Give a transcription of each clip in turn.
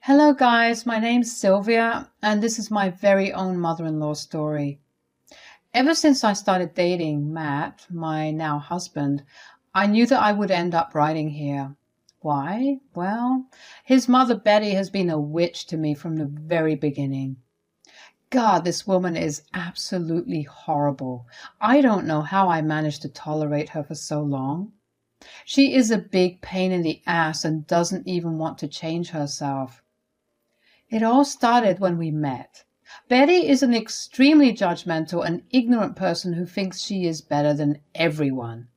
Hello guys, my name's Sylvia and this is my very own mother-in-law story. Ever since I started dating Matt, my now husband, I knew that I would end up writing here. Why? Well, his mother Betty has been a witch to me from the very beginning. God, this woman is absolutely horrible. I don't know how I managed to tolerate her for so long. She is a big pain in the ass and doesn't even want to change herself. It all started when we met. Betty is an extremely judgmental and ignorant person who thinks she is better than everyone.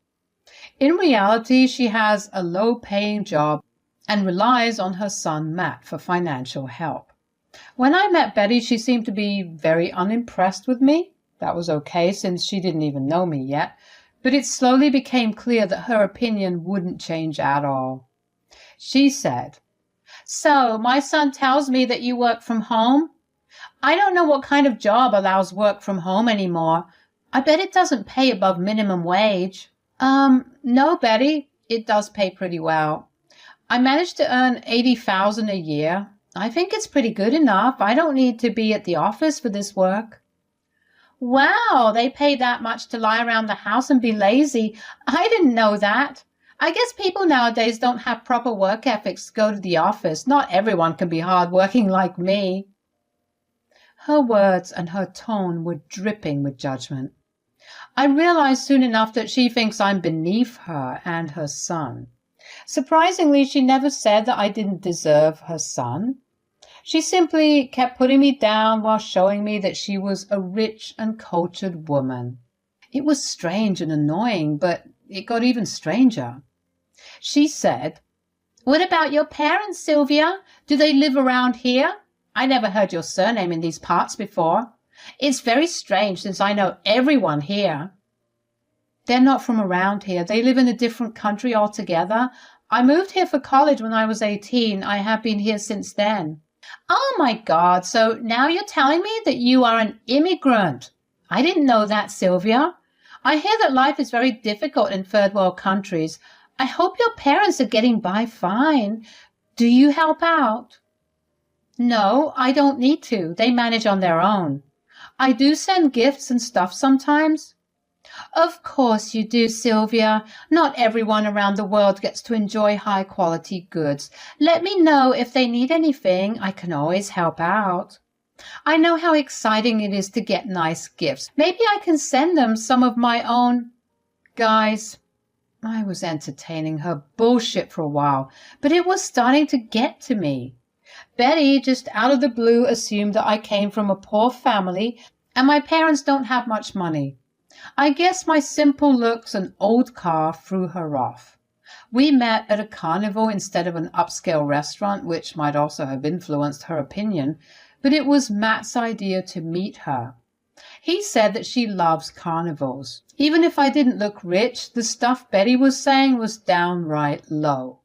In reality, she has a low-paying job and relies on her son Matt for financial help. When I met Betty, she seemed to be very unimpressed with me. That was okay since she didn't even know me yet, but it slowly became clear that her opinion wouldn't change at all. She said, "So, my son tells me that you work from home? I don't know what kind of job allows work from home anymore. I bet it doesn't pay above minimum wage." No, Betty, it does pay pretty well. I managed to earn $80,000 a year. I think it's pretty good enough. I don't need to be at the office for this work. Wow, they pay that much to lie around the house and be lazy. I didn't know that. I guess people nowadays don't have proper work ethics to go to the office. Not everyone can be hard-working like me. Her words and her tone were dripping with judgment. I realized soon enough that she thinks I'm beneath her and her son. Surprisingly, she never said that I didn't deserve her son. She simply kept putting me down while showing me that she was a rich and cultured woman. It was strange and annoying, but it got even stranger. She said, "What about your parents, Sylvia? Do they live around here? I never heard your surname in these parts before. It's very strange since I know everyone here." "They're not from around here. They live in a different country altogether. I moved here for college when I was 18. I have been here since then." "Oh my God, so now you're telling me that you are an immigrant. I didn't know that, Sylvia. I hear that life is very difficult in third world countries. I hope your parents are getting by fine. Do you help out?" "No, I don't need to. They manage on their own. I do send gifts and stuff sometimes." "Of course you do, Sylvia. Not everyone around the world gets to enjoy high-quality goods. Let me know if they need anything. I can always help out. I know how exciting it is to get nice gifts. Maybe I can send them some of my own." Guys, I was entertaining her bullshit for a while, but it was starting to get to me. Betty, just out of the blue, assumed that I came from a poor family and my parents don't have much money. I guess my simple looks and old car threw her off. We met at a carnival instead of an upscale restaurant, which might also have influenced her opinion, but it was Matt's idea to meet her. He said that she loves carnivals. Even if I didn't look rich, the stuff Betty was saying was downright low.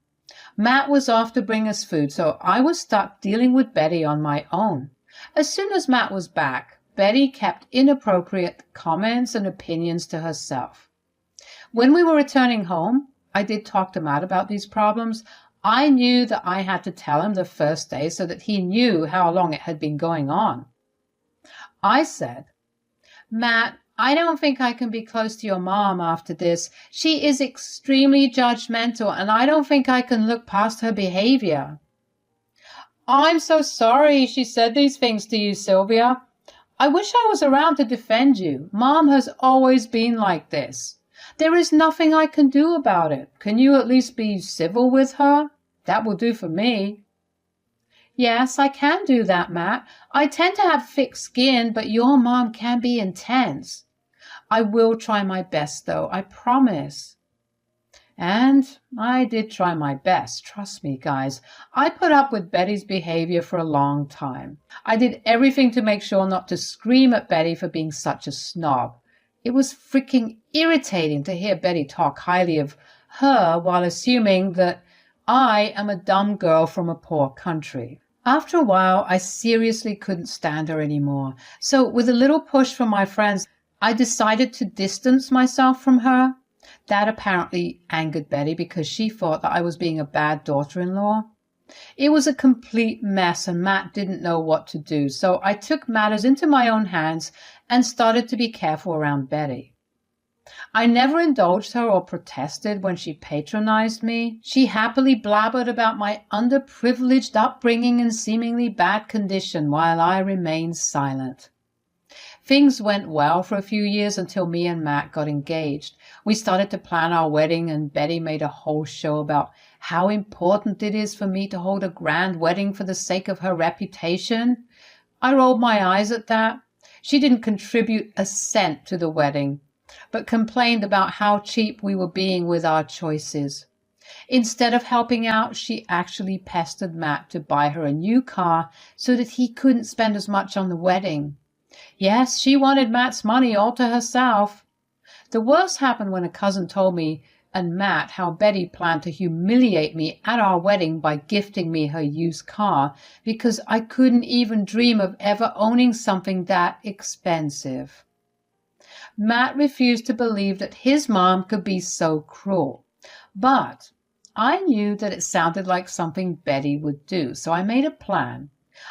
Matt was off to bring us food, so I was stuck dealing with Betty on my own. As soon as Matt was back, Betty kept inappropriate comments and opinions to herself. When we were returning home, I did talk to Matt about these problems. I knew that I had to tell him the first day so that he knew how long it had been going on. I said, "Matt, I don't think I can be close to your mom after this. She is extremely judgmental, and I don't think I can look past her behavior." "I'm so sorry she said these things to you, Sylvia. I wish I was around to defend you. Mom has always been like this. There is nothing I can do about it. Can you at least be civil with her? That will do for me." "Yes, I can do that, Matt. I tend to have thick skin, but your mom can be intense. I will try my best, though, I promise." And I did try my best, trust me, guys. I put up with Betty's behavior for a long time. I did everything to make sure not to scream at Betty for being such a snob. It was freaking irritating to hear Betty talk highly of her while assuming that I am a dumb girl from a poor country. After a while, I seriously couldn't stand her anymore. So with a little push from my friends, I decided to distance myself from her. That apparently angered Betty because she thought that I was being a bad daughter-in-law. It was a complete mess and Matt didn't know what to do, so I took matters into my own hands and started to be careful around Betty. I never indulged her or protested when she patronized me. She happily blabbered about my underprivileged upbringing and seemingly bad condition while I remained silent. Things went well for a few years until me and Matt got engaged. We started to plan our wedding and Betty made a whole show about how important it is for me to hold a grand wedding for the sake of her reputation. I rolled my eyes at that. She didn't contribute a cent to the wedding, but complained about how cheap we were being with our choices. Instead of helping out, she actually pestered Matt to buy her a new car so that he couldn't spend as much on the wedding. Yes, she wanted Matt's money all to herself. The worst happened when a cousin told me and Matt how Betty planned to humiliate me at our wedding by gifting me her used car because I couldn't even dream of ever owning something that expensive. Matt refused to believe that his mom could be so cruel, but I knew that it sounded like something Betty would do, so I made a plan.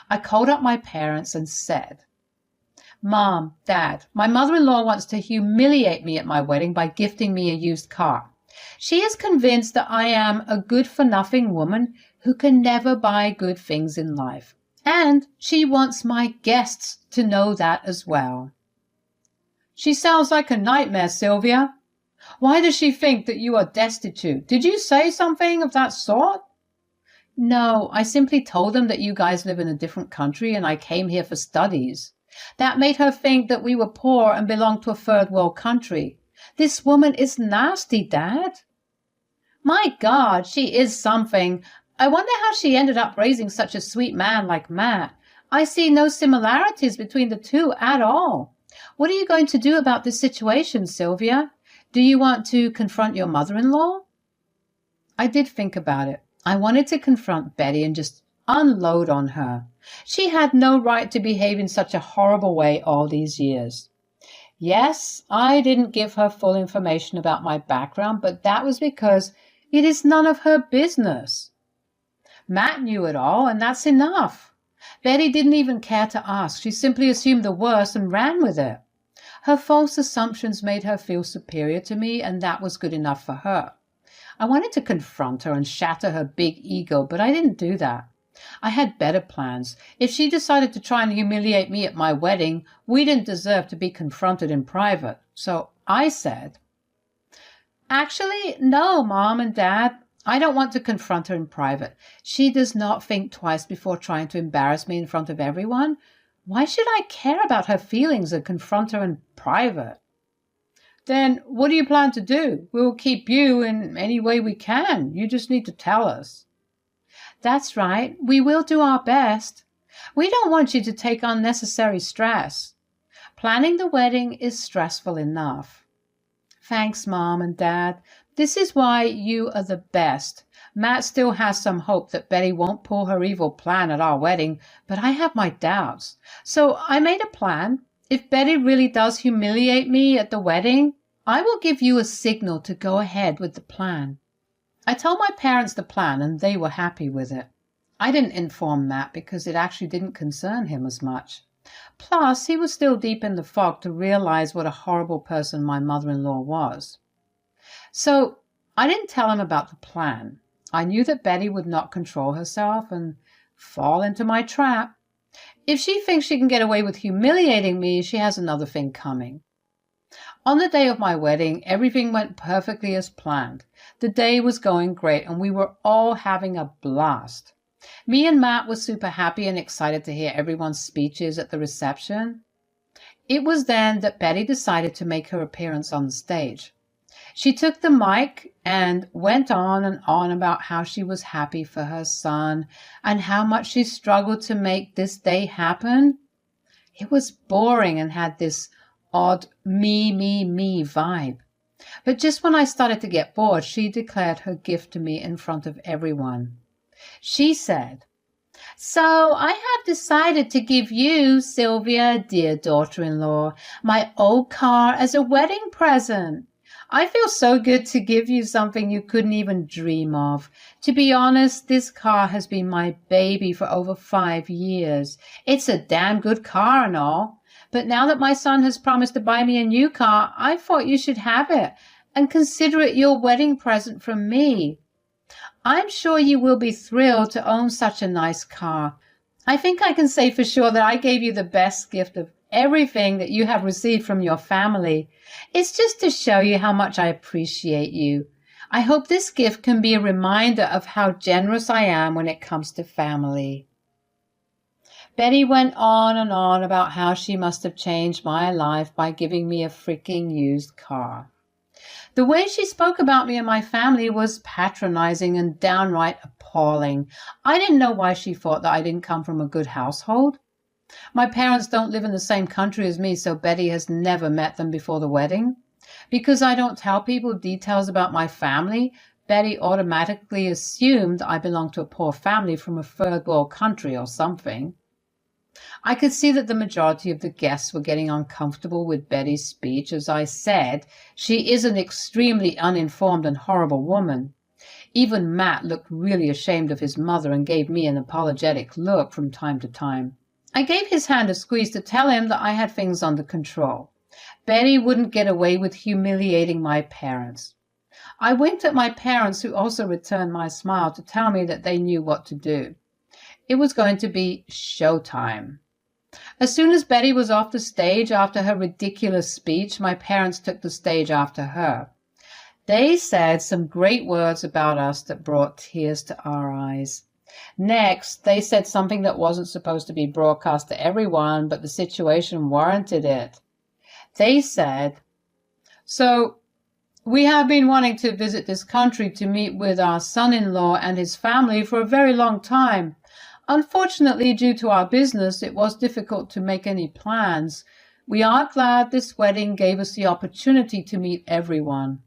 I called up my parents and said, "Mom, Dad, my mother-in-law wants to humiliate me at my wedding by gifting me a used car. She is convinced that I am a good-for-nothing woman who can never buy good things in life, and she wants my guests to know that as well." "She sounds like a nightmare, Sylvia. Why does she think that you are destitute? Did you say something of that sort?" "No, I simply told them that you guys live in a different country and I came here for studies. That made her think that we were poor and belonged to a third world country. This woman is nasty, Dad." "My God, she is something. I wonder how she ended up raising such a sweet man like Matt. I see no similarities between the two at all. What are you going to do about this situation, Sylvia? Do you want to confront your mother-in-law?" I did think about it. I wanted to confront Betty and just unload on her. She had no right to behave in such a horrible way all these years. Yes, I didn't give her full information about my background, but that was because it is none of her business. Matt knew it all, and that's enough. Betty didn't even care to ask. She simply assumed the worst and ran with it. Her false assumptions made her feel superior to me, and that was good enough for her. I wanted to confront her and shatter her big ego, but I didn't do that. I had better plans. If she decided to try and humiliate me at my wedding, we didn't deserve to be confronted in private. So I said, "Actually, no, Mom and Dad. I don't want to confront her in private. She does not think twice before trying to embarrass me in front of everyone. Why should I care about her feelings and confront her in private?" "Then what do you plan to do? We will keep you in any way we can. You just need to tell us." "That's right. We will do our best. We don't want you to take unnecessary stress. Planning the wedding is stressful enough." "Thanks, Mom and Dad. This is why you are the best. Matt still has some hope that Betty won't pull her evil plan at our wedding, but I have my doubts. So I made a plan. If Betty really does humiliate me at the wedding, I will give you a signal to go ahead with the plan." I told my parents the plan, and they were happy with it. I didn't inform Matt because it actually didn't concern him as much. Plus, he was still deep in the fog to realize what a horrible person my mother-in-law was. So I didn't tell him about the plan. I knew that Betty would not control herself and fall into my trap. If she thinks she can get away with humiliating me, she has another thing coming. On the day of my wedding, everything went perfectly as planned. The day was going great, and we were all having a blast. Me and Matt were super happy and excited to hear everyone's speeches at the reception. It was then that Betty decided to make her appearance on the stage. She took the mic and went on and on about how she was happy for her son and how much she struggled to make this day happen. It was boring and had this odd me vibe. But just when I started to get bored, she declared her gift to me in front of everyone. She said, "So I have decided to give you, Sylvia, dear daughter-in-law, my old car as a wedding present. I feel so good to give you something you couldn't even dream of. To be honest, this car has been my baby for over 5 years. It's a damn good car and all. But now that my son has promised to buy me a new car, I thought you should have it and consider it your wedding present from me. I'm sure you will be thrilled to own such a nice car. I think I can say for sure that I gave you the best gift of everything that you have received from your family. It's just to show you how much I appreciate you. I hope this gift can be a reminder of how generous I am when it comes to family. Betty went on and on about how she must have changed my life by giving me a freaking used car. The way she spoke about me and my family was patronizing and downright appalling. I didn't know why she thought that I didn't come from a good household. My parents don't live in the same country as me, so Betty has never met them before the wedding. Because I don't tell people details about my family, Betty automatically assumed I belonged to a poor family from a third world country or something. I could see that the majority of the guests were getting uncomfortable with Betty's speech. As I said, she is an extremely uninformed and horrible woman. Even Matt looked really ashamed of his mother and gave me an apologetic look from time to time. I gave his hand a squeeze to tell him that I had things under control. Betty wouldn't get away with humiliating my parents. I winked at my parents, who also returned my smile to tell me that they knew what to do. It was going to be showtime. As soon as Betty was off the stage after her ridiculous speech, my parents took the stage after her. They said some great words about us that brought tears to our eyes. Next, they said something that wasn't supposed to be broadcast to everyone, but the situation warranted it. They said, "So, we have been wanting to visit this country to meet with our son-in-law and his family for a very long time. Unfortunately, due to our business, it was difficult to make any plans. We are glad this wedding gave us the opportunity to meet everyone.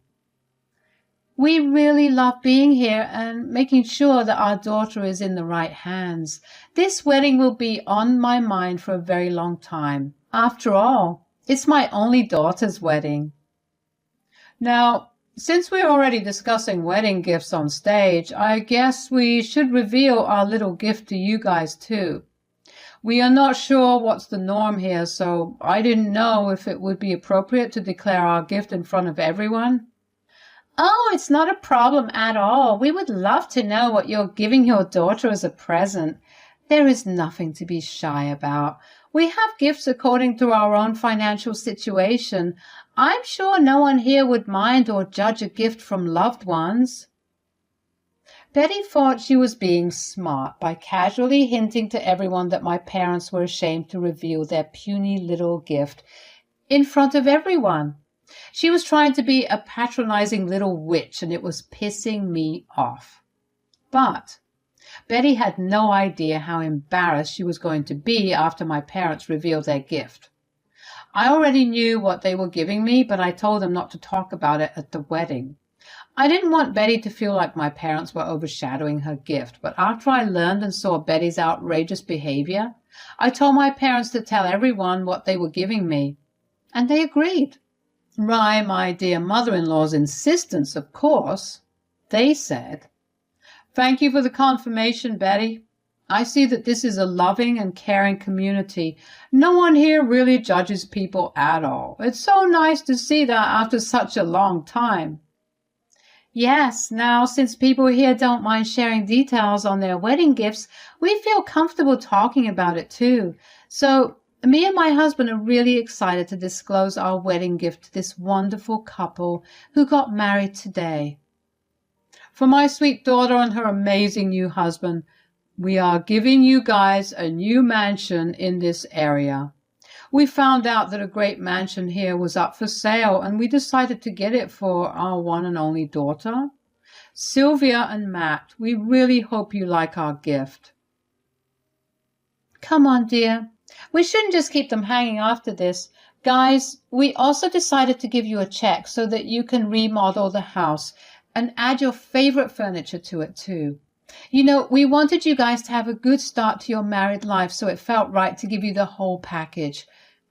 We really love being here and making sure that our daughter is in the right hands. This wedding will be on my mind for a very long time. After all, it's my only daughter's wedding." Now, since we're already discussing wedding gifts on stage, I guess we should reveal our little gift to you guys too. We are not sure what's the norm here, so I didn't know if it would be appropriate to declare our gift in front of everyone. Oh, it's not a problem at all. We would love to know what you're giving your daughter as a present. There is nothing to be shy about. We have gifts according to our own financial situation. I'm sure no one here would mind or judge a gift from loved ones. Betty thought she was being smart by casually hinting to everyone that my parents were ashamed to reveal their puny little gift in front of everyone. She was trying to be a patronizing little witch, and it was pissing me off. But Betty had no idea how embarrassed she was going to be after my parents revealed their gift. I already knew what they were giving me, but I told them not to talk about it at the wedding. I didn't want Betty to feel like my parents were overshadowing her gift, but after I learned and saw Betty's outrageous behavior, I told my parents to tell everyone what they were giving me, and they agreed. By my dear mother-in-law's insistence, of course. They said, "Thank you for the confirmation, Betty. I see that this is a loving and caring community. No one here really judges people at all. It's so nice to see that after such a long time." Yes, now since people here don't mind sharing details on their wedding gifts, we feel comfortable talking about it too. So me and my husband are really excited to disclose our wedding gift to this wonderful couple who got married today. For my sweet daughter and her amazing new husband, we are giving you guys a new mansion in this area. We found out that a great mansion here was up for sale, and we decided to get it for our one and only daughter. Sylvia and Matt, we really hope you like our gift. Come on, dear. We shouldn't just keep them hanging after this. Guys, we also decided to give you a check so that you can remodel the house and add your favorite furniture to it too. You know, we wanted you guys to have a good start to your married life, so it felt right to give you the whole package.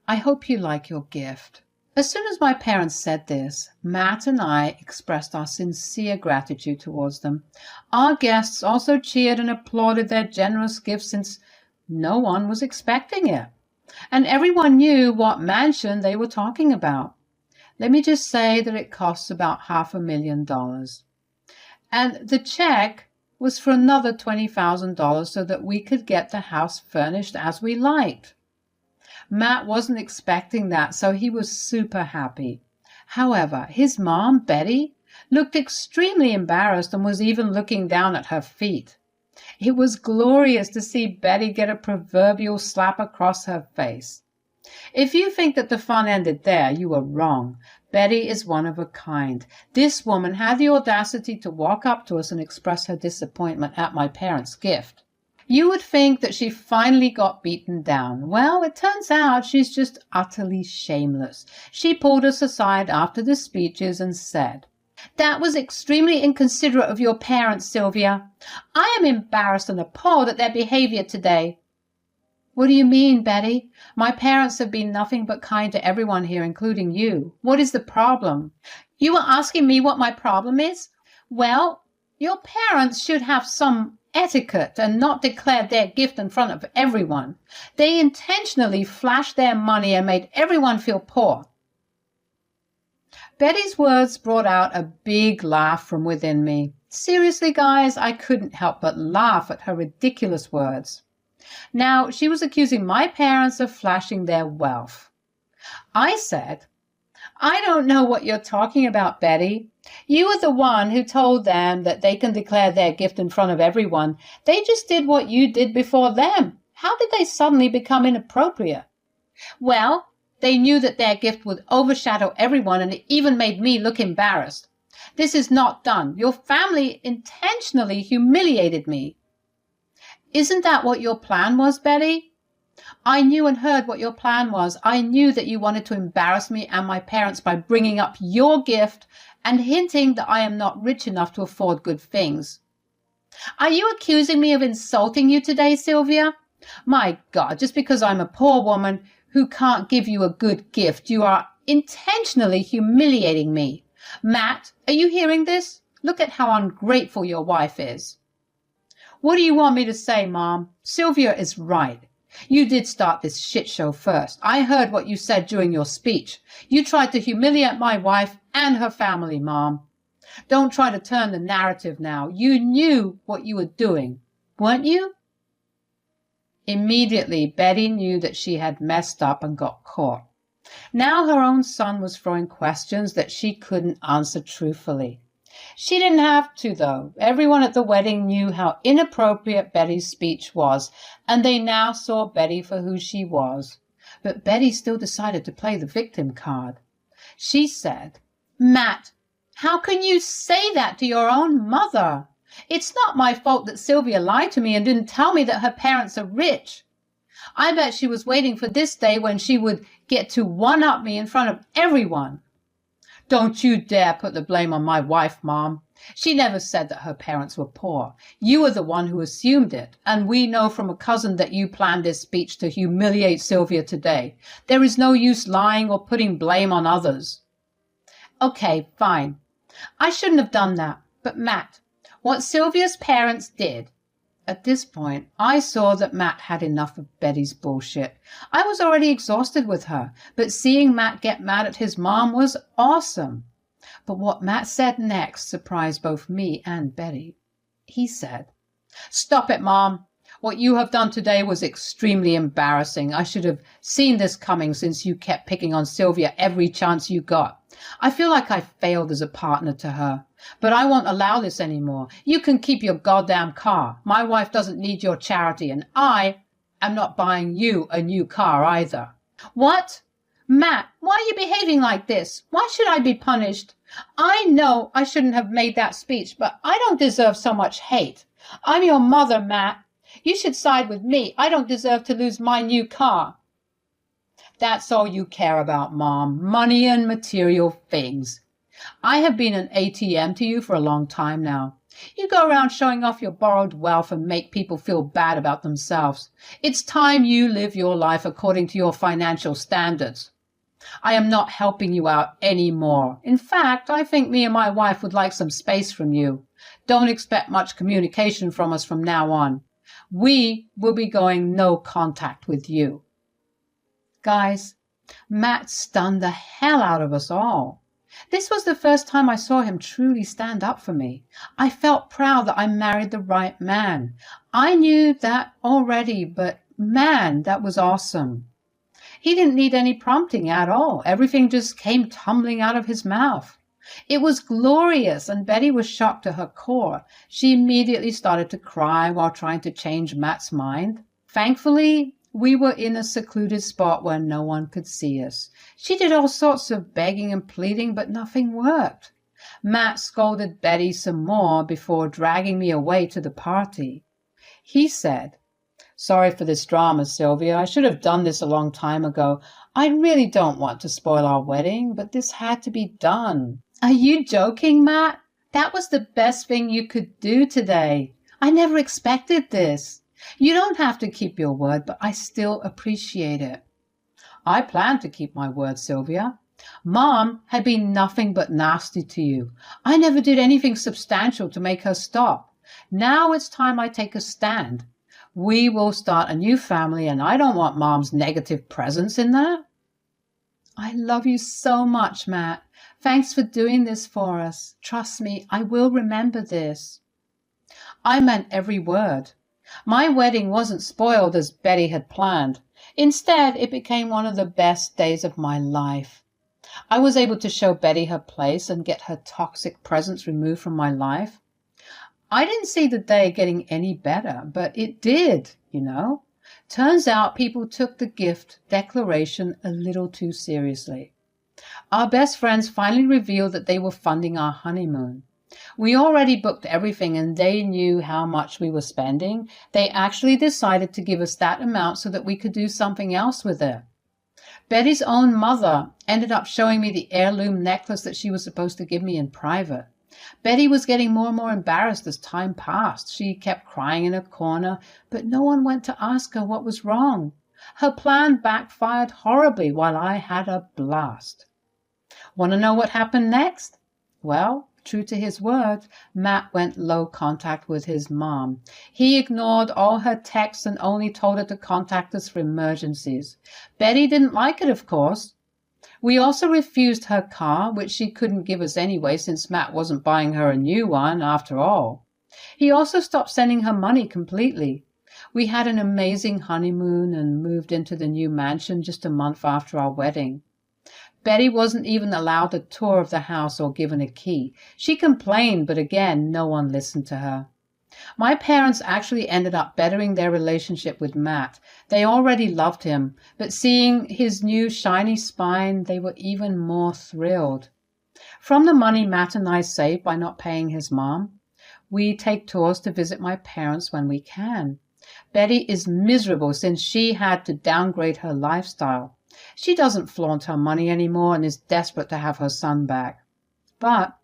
I hope you like your gift. As soon as my parents said this, Matt and I expressed our sincere gratitude towards them. Our guests also cheered and applauded their generous gift since no one was expecting it. And everyone knew what mansion they were talking about. Let me just say that it costs about $500,000. And the check was for another $20,000 so that we could get the house furnished as we liked. Matt wasn't expecting that, so he was super happy. However, his mom, Betty, looked extremely embarrassed and was even looking down at her feet. It was glorious to see Betty get a proverbial slap across her face. If you think that the fun ended there, you are wrong. Betty is one of a kind. This woman had the audacity to walk up to us and express her disappointment at my parents' gift. You would think that she finally got beaten down. Well, it turns out she's just utterly shameless. She pulled us aside after the speeches and said, "That was extremely inconsiderate of your parents, Sylvia. I am embarrassed and appalled at their behavior today." "What do you mean, Betty? My parents have been nothing but kind to everyone here, including you. What is the problem?" "You are asking me what my problem is? Well, your parents should have some etiquette and not declare their gift in front of everyone. They intentionally flashed their money and made everyone feel poor." Betty's words brought out a big laugh from within me. Seriously, guys, I couldn't help but laugh at her ridiculous words. Now, she was accusing my parents of flashing their wealth. I said, "I don't know what you're talking about, Betty. You are the one who told them that they can declare their gift in front of everyone. They just did what you did before them. How did they suddenly become inappropriate?" "Well, they knew that their gift would overshadow everyone, and it even made me look embarrassed. This is not done. Your family intentionally humiliated me." "Isn't that what your plan was, Betty?" "I knew and heard what your plan was. I knew that you wanted to embarrass me and my parents by bringing up your gift and hinting that I am not rich enough to afford good things." "Are you accusing me of insulting you today, Sylvia? My God, just because I'm a poor woman who can't give you a good gift, you are intentionally humiliating me. Matt, are you hearing this? Look at how ungrateful your wife is." "What do you want me to say, Mom? Sylvia is right. You did start this shit show first. I heard what you said during your speech. You tried to humiliate my wife and her family, Mom. Don't try to turn the narrative now. You knew what you were doing, weren't you?" Immediately, Betty knew that she had messed up and got caught. Now her own son was throwing questions that she couldn't answer truthfully. She didn't have to, though. Everyone at the wedding knew how inappropriate Betty's speech was, and they now saw Betty for who she was. But Betty still decided to play the victim card. She said, "Matt, how can you say that to your own mother? It's not my fault that Sylvia lied to me and didn't tell me that her parents are rich. I bet she was waiting for this day when she would get to one-up me in front of everyone." "Don't you dare put the blame on my wife, Mom. She never said that her parents were poor. You are the one who assumed it, and we know from a cousin that you planned this speech to humiliate Sylvia today. There is no use lying or putting blame on others." "Okay, fine. I shouldn't have done that. But Matt, what Sylvia's parents did—" At this point, I saw that Matt had enough of Betty's bullshit. I was already exhausted with her, but seeing Matt get mad at his mom was awesome. But what Matt said next surprised both me and Betty. He said, "Stop it, Mom. What you have done today was extremely embarrassing. I should have seen this coming since you kept picking on Sylvia every chance you got. I feel like I failed as a partner to her. But I won't allow this anymore. You can keep your goddamn car. My wife doesn't need your charity, and I am not buying you a new car either." "What? Matt, why are you behaving like this? Why should I be punished? I know I shouldn't have made that speech, but I don't deserve so much hate. I'm your mother, Matt. You should side with me. I don't deserve to lose my new car." "That's all you care about, Mom. Money and material things. I have been an ATM to you for a long time now. You go around showing off your borrowed wealth and make people feel bad about themselves. It's time you live your life according to your financial standards." I am not helping you out anymore. In fact, I think me and my wife would like some space from you. Don't expect much communication from us from now on. We will be going no contact with you." Guys, Matt stunned the hell out of us all. This was the first time I saw him truly stand up for me. I felt proud that I married the right man. I knew that already, but man, that was awesome. He didn't need any prompting at all. Everything just came tumbling out of his mouth. It was glorious, and Betty was shocked to her core. She immediately started to cry while trying to change Matt's mind. Thankfully, we were in a secluded spot where no one could see us. She did all sorts of begging and pleading, but nothing worked. Matt scolded Betty some more before dragging me away to the party. He said, "Sorry for this drama, Sylvia. I should have done this a long time ago. I really don't want to spoil our wedding, but this had to be done." "Are you joking, Matt? That was the best thing you could do today. I never expected this. You don't have to keep your word, but I still appreciate it." "I plan to keep my word, Sylvia. Mom had been nothing but nasty to you. I never did anything substantial to make her stop. Now it's time I take a stand. We will start a new family, and I don't want Mom's negative presence in that." "I love you so much, Matt. Thanks for doing this for us. Trust me, I will remember this." I meant every word. My wedding wasn't spoiled as Betty had planned. Instead, it became one of the best days of my life. I was able to show Betty her place and get her toxic presence removed from my life. I didn't see the day getting any better, but it did, you know. Turns out people took the gift declaration a little too seriously. Our best friends finally revealed that they were funding our honeymoon. We already booked everything and they knew how much we were spending. They actually decided to give us that amount so that we could do something else with it. Betty's own mother ended up showing me the heirloom necklace that she was supposed to give me in private. Betty was getting more and more embarrassed as time passed. She kept crying in a corner, but no one went to ask her what was wrong. Her plan backfired horribly while I had a blast. Want to know what happened next? Well, true to his word, Matt went low contact with his mom. He ignored all her texts and only told her to contact us for emergencies. Betty didn't like it, of course. We also refused her car, which she couldn't give us anyway since Matt wasn't buying her a new one after all. He also stopped sending her money completely. We had an amazing honeymoon and moved into the new mansion just a month after our wedding. Betty wasn't even allowed a tour of the house or given a key. She complained, but again, no one listened to her. My parents actually ended up bettering their relationship with Matt. They already loved him, but seeing his new shiny spine, they were even more thrilled. From the money Matt and I saved by not paying his mom, we take tours to visit my parents when we can. Betty is miserable since she had to downgrade her lifestyle. She doesn't flaunt her money anymore and is desperate to have her son back. But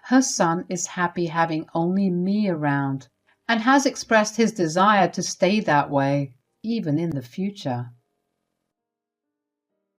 her son is happy having only me around and has expressed his desire to stay that way, even in the future.